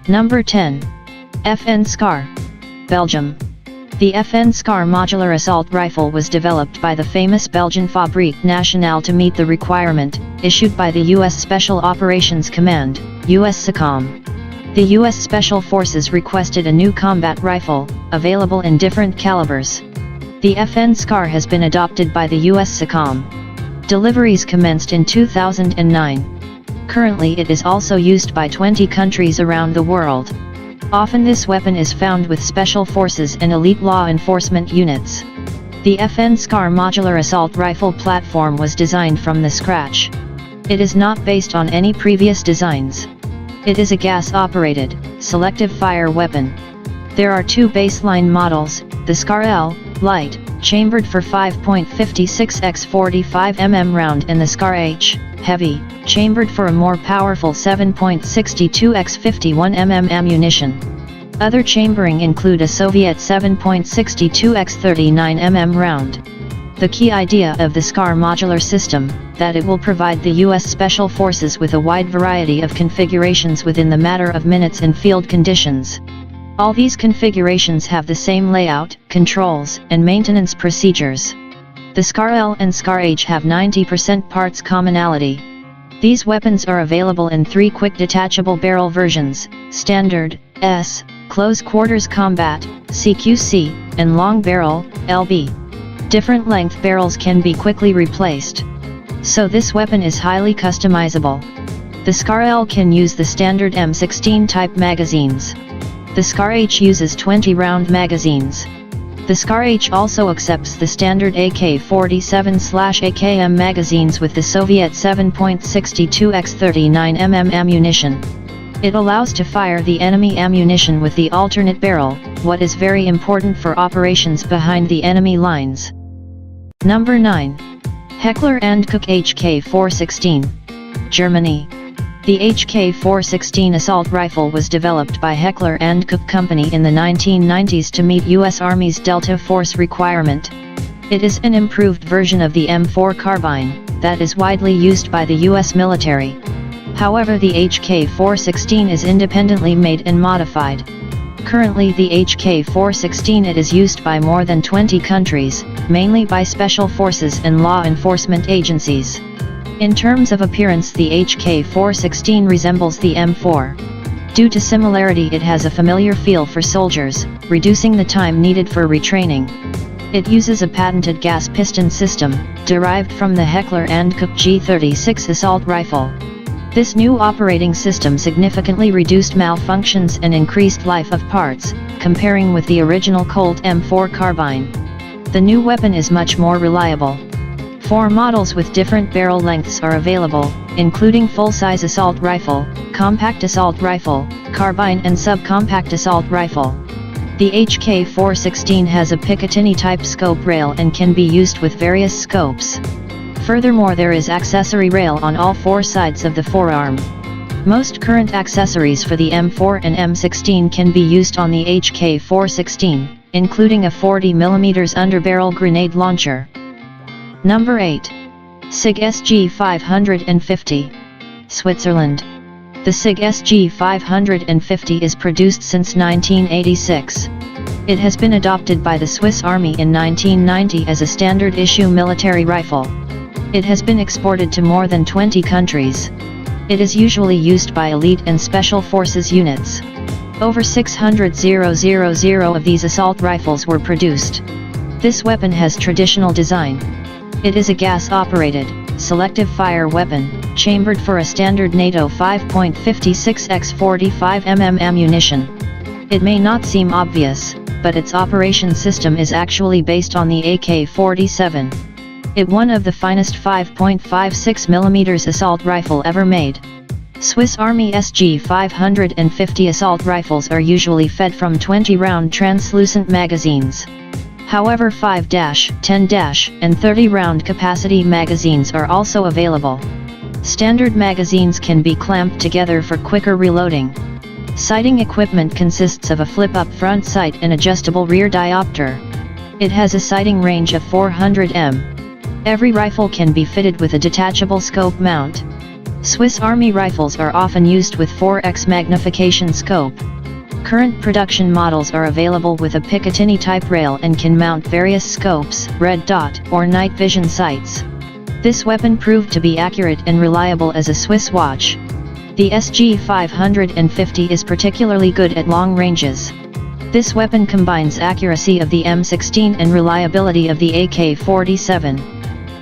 Number 10. FN SCAR, Belgium. The FN SCAR modular assault rifle was developed by the famous Belgian Fabrique Nationale to meet the requirement, issued by the U.S. Special Operations Command, US SOCOM. The U.S. Special Forces requested a new combat rifle, available in different calibers. The FN SCAR has been adopted by the US SOCOM. Deliveries commenced in 2009. Currently it is also used by 20 countries around the world. Often this weapon is found with special forces and elite law enforcement units. The FN SCAR modular assault rifle platform was designed from the scratch. It is not based on any previous designs. It is a gas-operated, selective fire weapon. There are two baseline models, the SCAR L, light, chambered for 5.56 x 45 mm round, and the SCAR H, heavy, chambered for a more powerful 7.62 x 51 mm ammunition. Other chambering include a Soviet 7.62 x 39 mm round. The key idea of the SCAR modular system, that it will provide the U.S. Special Forces with a wide variety of configurations within the matter of minutes in field conditions. All these configurations have the same layout, controls, and maintenance procedures. The SCAR L and SCAR H have 90% parts commonality. These weapons are available in 3 quick detachable barrel versions, Standard, S, Close Quarters Combat, CQC, and Long Barrel, LB. Different length barrels can be quickly replaced. So this weapon is highly customizable. The SCAR L can use the standard M16 type magazines. The SCAR H uses 20-round magazines. The SCAR H also accepts the standard AK-47/AKM magazines with the Soviet 7.62 x 39 mm ammunition. It allows to fire the enemy ammunition with the alternate barrel, what is very important for operations behind the enemy lines. Number 9. Heckler & Koch HK416, Germany. The HK416 assault rifle was developed by Heckler & Koch Company in the 1990s to meet U.S. Army's Delta Force requirement. It is an improved version of the M4 carbine, that is widely used by the U.S. military. However, the HK416 is independently made and modified. Currently the HK416 it is used by more than 20 countries, mainly by special forces and law enforcement agencies. In terms of appearance, the HK416 resembles the M4. Due to similarity, it has a familiar feel for soldiers, reducing the time needed for retraining. It uses a patented gas piston system, derived from the Heckler & Koch G36 assault rifle. This new operating system significantly reduced malfunctions and increased life of parts, comparing with the original Colt M4 carbine. The new weapon is much more reliable. 4 models with different barrel lengths are available, including full-size assault rifle, compact assault rifle, carbine and subcompact assault rifle. The HK416 has a Picatinny-type scope rail and can be used with various scopes. Furthermore, there is accessory rail on all 4 sides of the forearm. Most current accessories for the M4 and M16 can be used on the HK416, including a 40mm underbarrel grenade launcher. Number 8. SIG SG550, Switzerland. The SIG SG550 is produced since 1986. It has been adopted by the Swiss Army in 1990 as a standard-issue military rifle. It has been exported to more than 20 countries. It is usually used by elite and special forces units. Over 600,000 of these assault rifles were produced. This weapon has traditional design. It is a gas-operated, selective fire weapon, chambered for a standard NATO 5.56 x 45 mm ammunition. It may not seem obvious, but its operation system is actually based on the AK-47. It one of the finest 5.56mm assault rifle ever made. Swiss Army SG550 assault rifles are usually fed from 20-round translucent magazines. However, 5-, 10-, and 30-round capacity magazines are also available. Standard magazines can be clamped together for quicker reloading. Sighting equipment consists of a flip-up front sight and adjustable rear diopter. It has a sighting range of 400 m. Every rifle can be fitted with a detachable scope mount. Swiss Army rifles are often used with 4x magnification scope. Current production models are available with a Picatinny type rail and can mount various scopes, red dot, or night vision sights. This weapon proved to be accurate and reliable as a Swiss watch. The SG 550 is particularly good at long ranges. This weapon combines accuracy of the M16 and reliability of the AK-47.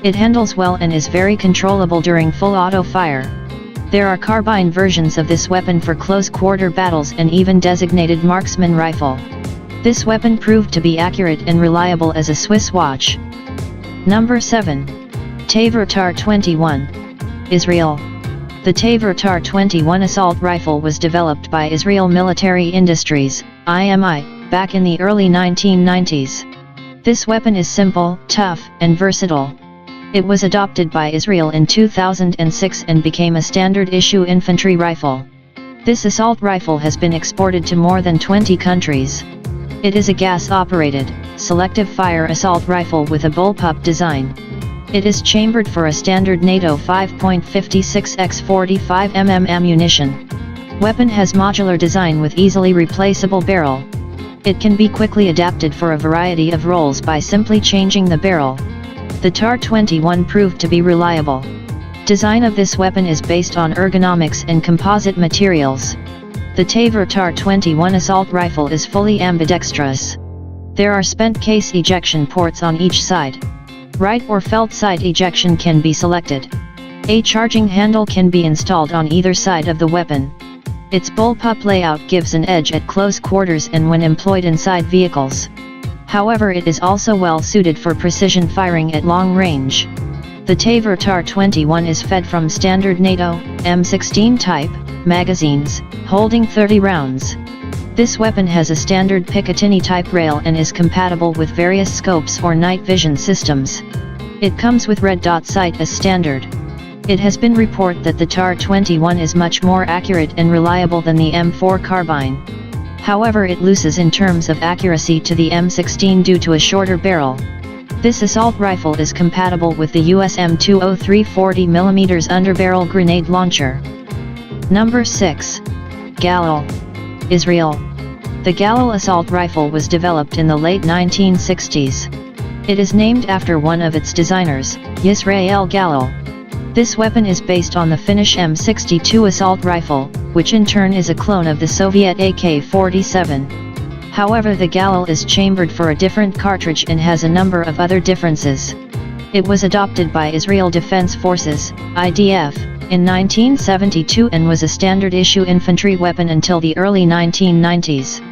It handles well and is very controllable during full auto fire. There are carbine versions of this weapon for close-quarter battles and even designated marksman rifle. This weapon proved to be accurate and reliable as a Swiss watch. Number 7. Tavor TAR-21. Israel. The Tavor TAR-21 assault rifle was developed by Israel Military Industries, IMI, back in the early 1990s. This weapon is simple, tough, and versatile. It was adopted by Israel in 2006 and became a standard-issue infantry rifle. This assault rifle has been exported to more than 20 countries. It is a gas-operated, selective fire assault rifle with a bullpup design. It is chambered for a standard NATO 5.56x45 mm ammunition. Weapon has modular design with easily replaceable barrel. It can be quickly adapted for a variety of roles by simply changing the barrel. The TAR-21 proved to be reliable. Design of this weapon is based on ergonomics and composite materials. The Tavor TAR-21 assault rifle is fully ambidextrous. There are spent case ejection ports on each side. Right or felt side ejection can be selected. A charging handle can be installed on either side of the weapon. Its bullpup layout gives an edge at close quarters and when employed inside vehicles. However, it is also well suited for precision firing at long range. The Tavor TAR-21 is fed from standard NATO, M16 type, magazines, holding 30 rounds. This weapon has a standard Picatinny type rail and is compatible with various scopes or night vision systems. It comes with red dot sight as standard. It has been reported that the TAR-21 is much more accurate and reliable than the M4 carbine. However, it loses in terms of accuracy to the M16 due to a shorter barrel. This assault rifle is compatible with the US M203 40mm underbarrel grenade launcher. Number 6. Galil. Israel. The Galil assault rifle was developed in the late 1960s. It is named after one of its designers, Yisrael Galil. This weapon is based on the Finnish M62 assault rifle, which in turn is a clone of the Soviet AK-47. However, the Galil is chambered for a different cartridge and has a number of other differences. It was adopted by Israel Defense Forces, IDF, in 1972 and was a standard-issue infantry weapon until the early 1990s.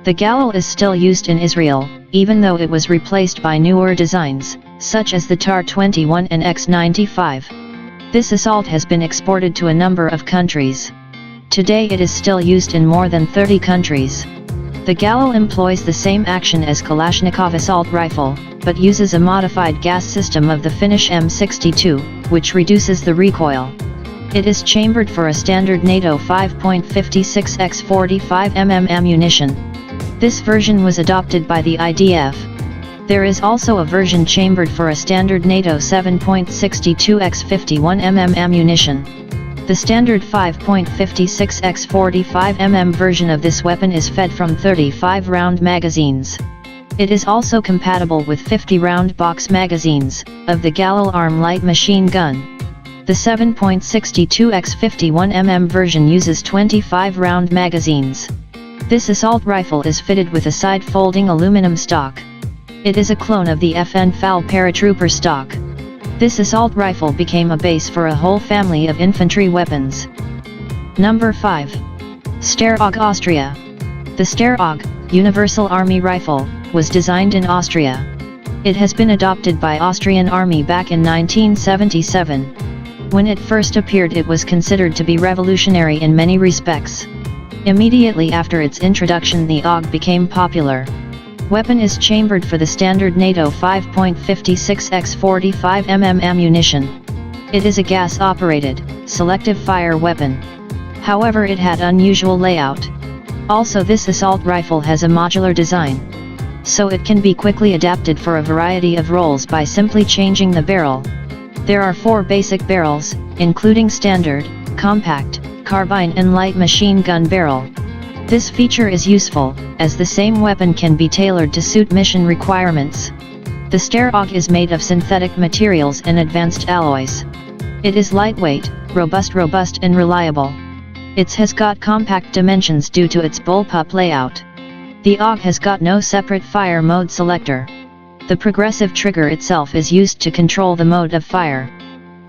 The Galil is still used in Israel, even though it was replaced by newer designs, such as the TAR-21 and X-95. This assault has been exported to a number of countries. Today it is still used in more than 30 countries. The Galil employs the same action as Kalashnikov assault rifle, but uses a modified gas system of the Finnish M62, which reduces the recoil. It is chambered for a standard NATO 5.56x45 mm ammunition. This version was adopted by the IDF. There is also a version chambered for a standard NATO 7.62x51 mm ammunition. The standard 5.56x45 mm version of this weapon is fed from 35-round magazines. It is also compatible with 50-round box magazines, of the Galil Arm light machine gun. The 7.62x51 mm version uses 25-round magazines. This assault rifle is fitted with a side-folding aluminum stock. It is a clone of the FN FAL paratrooper stock. This assault rifle became a base for a whole family of infantry weapons. Number 5. Steyr-AUG Austria. The Steyr-AUG, Universal Army Rifle, was designed in Austria. It has been adopted by Austrian Army back in 1977. When it first appeared, it was considered to be revolutionary in many respects. Immediately after its introduction, the AUG became popular. Weapon is chambered for the standard NATO 5.56x45 mm ammunition. It is a gas-operated, selective fire weapon. However, it had unusual layout. Also, this assault rifle has a modular design, so it can be quickly adapted for a variety of roles by simply changing the barrel. There are 4 basic barrels, including standard, compact, carbine and light machine gun barrel. This feature is useful, as the same weapon can be tailored to suit mission requirements. The Steyr AUG is made of synthetic materials and advanced alloys. It is lightweight, robust and reliable. It has got compact dimensions due to its bullpup layout. The AUG has got no separate fire mode selector. The progressive trigger itself is used to control the mode of fire.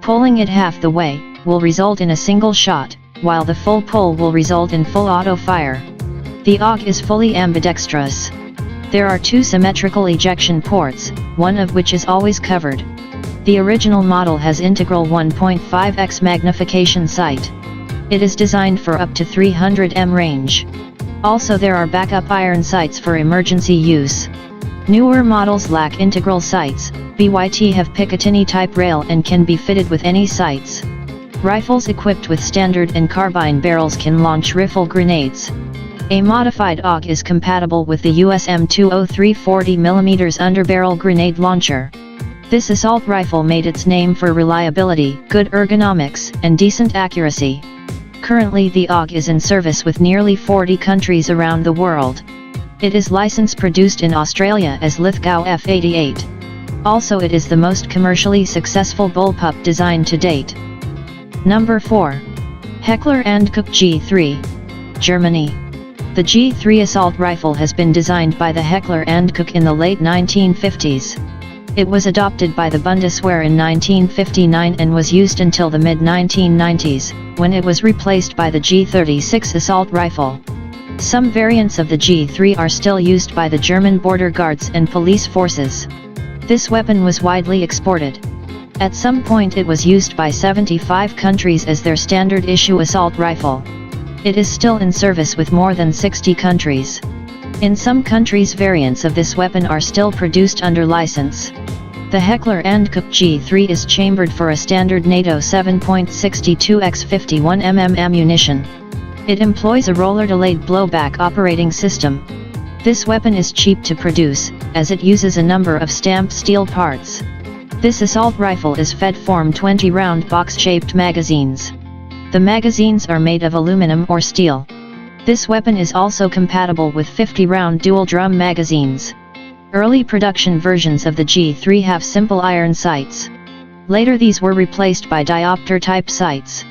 Pulling it half the way will result in a single shot, while the full pull will result in full auto fire. The AUG is fully ambidextrous. There are two symmetrical ejection ports, one of which is always covered. The original model has integral 1.5x magnification sight. It is designed for up to 300 m range. Also there are backup iron sights for emergency use. Newer models lack integral sights, BYT have Picatinny type rail and can be fitted with any sights. Rifles equipped with standard and carbine barrels can launch rifle grenades. A modified AUG is compatible with the US M203 40mm underbarrel grenade launcher. This assault rifle made its name for reliability, good ergonomics, and decent accuracy. Currently the AUG is in service with nearly 40 countries around the world. It is licensed produced in Australia as Lithgow F88. Also it is the most commercially successful bullpup design to date. Number 4. Heckler & Koch G3, Germany. The G3 assault rifle has been designed by the Heckler & Koch in the late 1950s. It was adopted by the Bundeswehr in 1959 and was used until the mid-1990s, when it was replaced by the G36 assault rifle. Some variants of the G3 are still used by the German border guards and police forces. This weapon was widely exported. At some point it was used by 75 countries as their standard issue assault rifle. It is still in service with more than 60 countries. In some countries variants of this weapon are still produced under license. The Heckler & Koch G3 is chambered for a standard NATO 7.62x 51mm ammunition. It employs a roller-delayed blowback operating system. This weapon is cheap to produce, as it uses a number of stamped steel parts. This assault rifle is fed from 20-round box-shaped magazines. The magazines are made of aluminum or steel. This weapon is also compatible with 50-round dual-drum magazines. Early production versions of the G3 have simple iron sights. Later these were replaced by diopter-type sights.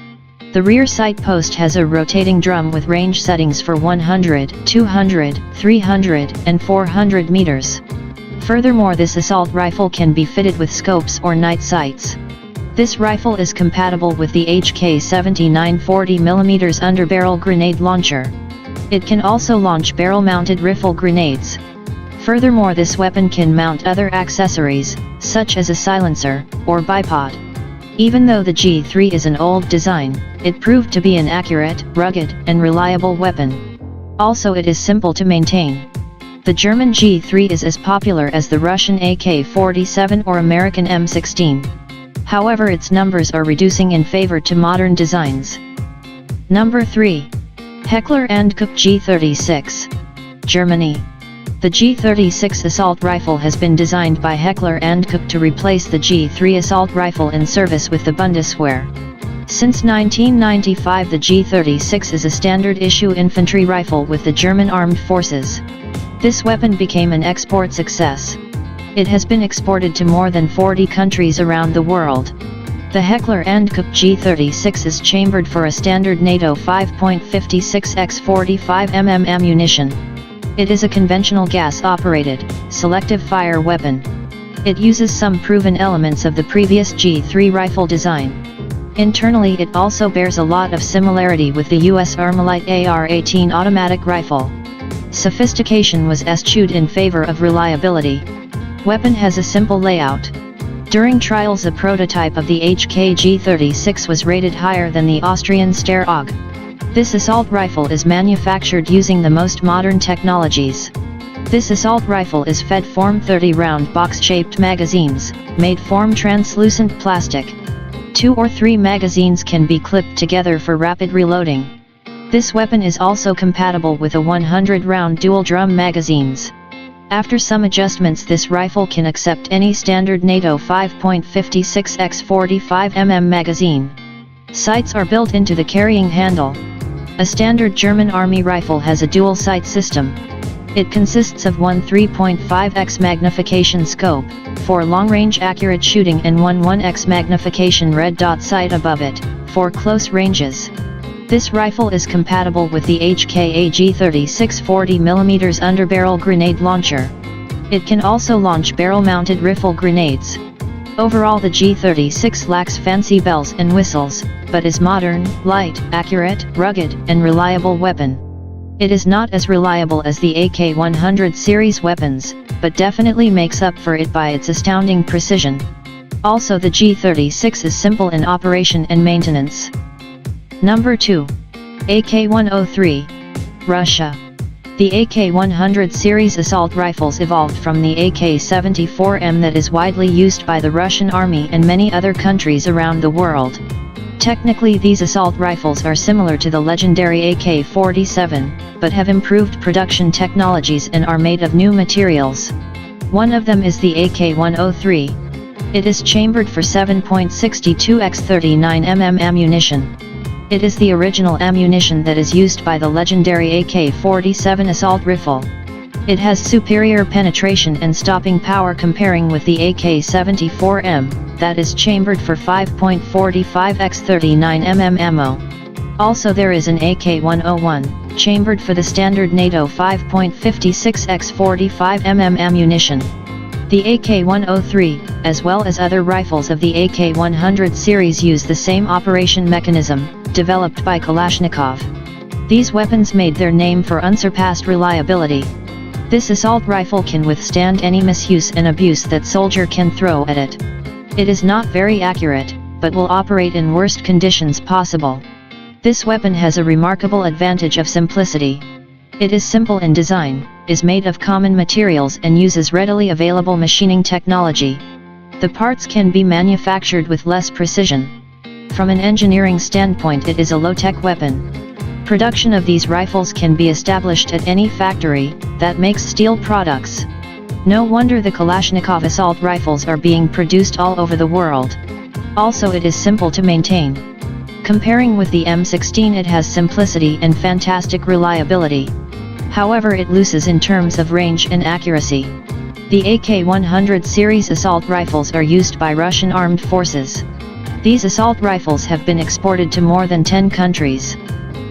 The rear sight post has a rotating drum with range settings for 100, 200, 300, and 400 meters. Furthermore, this assault rifle can be fitted with scopes or night sights. This rifle is compatible with the HK-79 40mm underbarrel grenade launcher. It can also launch barrel-mounted rifle grenades. Furthermore, this weapon can mount other accessories, such as a silencer, or bipod. Even though the G3 is an old design, it proved to be an accurate, rugged, and reliable weapon. Also it is simple to maintain. The German G3 is as popular as the Russian AK-47 or American M16. However, its numbers are reducing in favor to modern designs. Number 3. Heckler & Koch G36, Germany. The G36 assault rifle has been designed by Heckler & Koch to replace the G3 assault rifle in service with the Bundeswehr. Since 1995 the G36 is a standard issue infantry rifle with the German Armed Forces. This weapon became an export success. It has been exported to more than 40 countries around the world. The Heckler & Koch G36 is chambered for a standard NATO 5.56x 45mm ammunition. It is a conventional gas-operated, selective fire weapon. It uses some proven elements of the previous G3 rifle design. Internally it also bears a lot of similarity with the US Armalite AR-18 automatic rifle. Sophistication was eschewed in favor of reliability. Weapon has a simple layout. During trials a prototype of the HK-G36 was rated higher than the Austrian Steyr AUG. This assault rifle is manufactured using the most modern technologies. This assault rifle is fed from 30-round box-shaped magazines, made from translucent plastic. 2 or 3 magazines can be clipped together for rapid reloading. This weapon is also compatible with a 100-round dual-drum magazines. After some adjustments this rifle can accept any standard NATO 5.56x 45mm magazine. Sights are built into the carrying handle. A standard German Army rifle has a dual sight system. It consists of one 3.5x magnification scope, for long-range accurate shooting, and one 1x magnification red dot sight above it, for close ranges. This rifle is compatible with the HKAG 36 40mm underbarrel grenade launcher. It can also launch barrel-mounted rifle grenades. Overall, the G36 lacks fancy bells and whistles, but is modern, light, accurate, rugged, and reliable weapon. It is not as reliable as the AK-100 series weapons, but definitely makes up for it by its astounding precision. Also, the G36 is simple in operation and maintenance. Number 2. AK-103, Russia. The AK-100 series assault rifles evolved from the AK-74M that is widely used by the Russian Army and many other countries around the world. Technically, these assault rifles are similar to the legendary AK-47, but have improved production technologies and are made of new materials. One of them is the AK-103. It is chambered for 7.62x39mm ammunition. It is the original ammunition that is used by the legendary AK-47 assault rifle. It has superior penetration and stopping power comparing with the AK-74M, that is chambered for 5.45x39mm ammo. Also, there is an AK-101, chambered for the standard NATO 5.56x45mm ammunition. The AK-103, as well as other rifles of the AK-100 series, use the same operation mechanism, developed by Kalashnikov. These weapons made their name for unsurpassed reliability. This assault rifle can withstand any misuse and abuse that soldier can throw at it. It is not very accurate, but will operate in worst conditions possible. This weapon has a remarkable advantage of simplicity. It is simple in design, is made of common materials, and uses readily available machining technology. The parts can be manufactured with less precision. From an engineering standpoint, it is a low-tech weapon. Production of these rifles can be established at any factory that makes steel products. No wonder the Kalashnikov assault rifles are being produced all over the world. Also, it is simple to maintain. Comparing with the M16, it has simplicity and fantastic reliability. However, it loses in terms of range and accuracy. The AK-100 series assault rifles are used by Russian armed forces. These assault rifles have been exported to more than 10 countries.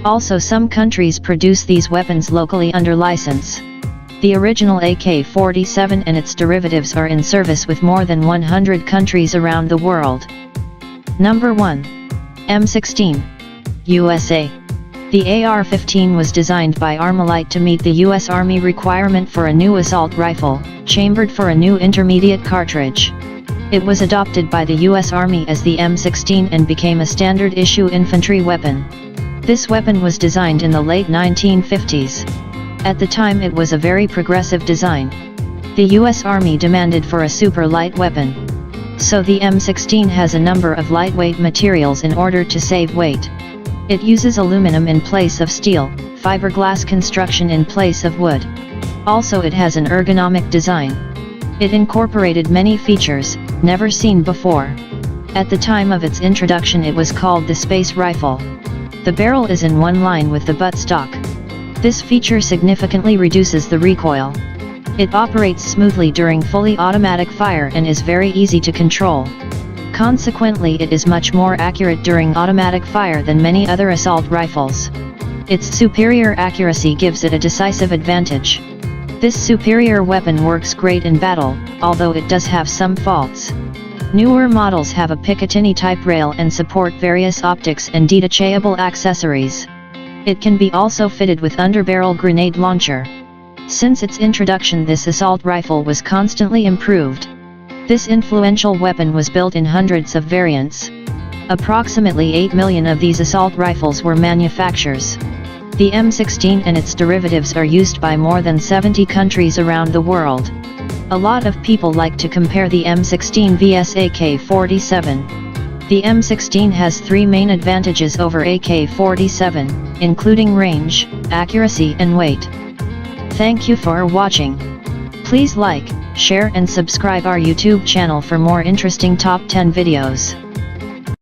Also, some countries produce these weapons locally under license. The original AK-47 and its derivatives are in service with more than 100 countries around the world. Number 1. M16. USA. The AR-15 was designed by Armalite to meet the U.S. Army requirement for a new assault rifle, chambered for a new intermediate cartridge. It was adopted by the U.S. Army as the M16 and became a standard-issue infantry weapon. This weapon was designed in the late 1950s. At the time, it was a very progressive design. The U.S. Army demanded for a super light weapon. So the M16 has a number of lightweight materials in order to save weight. It uses aluminum in place of steel, fiberglass construction in place of wood. Also, it has an ergonomic design. It incorporated many features never seen before. At the time of its introduction, it was called the Space Rifle. The barrel is in one line with the buttstock. This feature significantly reduces the recoil. It operates smoothly during fully automatic fire and is very easy to control. Consequently, it is much more accurate during automatic fire than many other assault rifles. Its superior accuracy gives it a decisive advantage. This superior weapon works great in battle, although it does have some faults. Newer models have a Picatinny-type rail and support various optics and detachable accessories. It can be also fitted with underbarrel grenade launcher. Since its introduction, this assault rifle was constantly improved. This influential weapon was built in hundreds of variants. Approximately 8 million of these assault rifles were manufactured. The M16 and its derivatives are used by more than 70 countries around the world. A lot of people like to compare the M16 vs AK-47. The M16 has 3 main advantages over AK-47, including range, accuracy and weight. Thank you for watching. Please like, share and subscribe our YouTube channel for more interesting top 10 videos.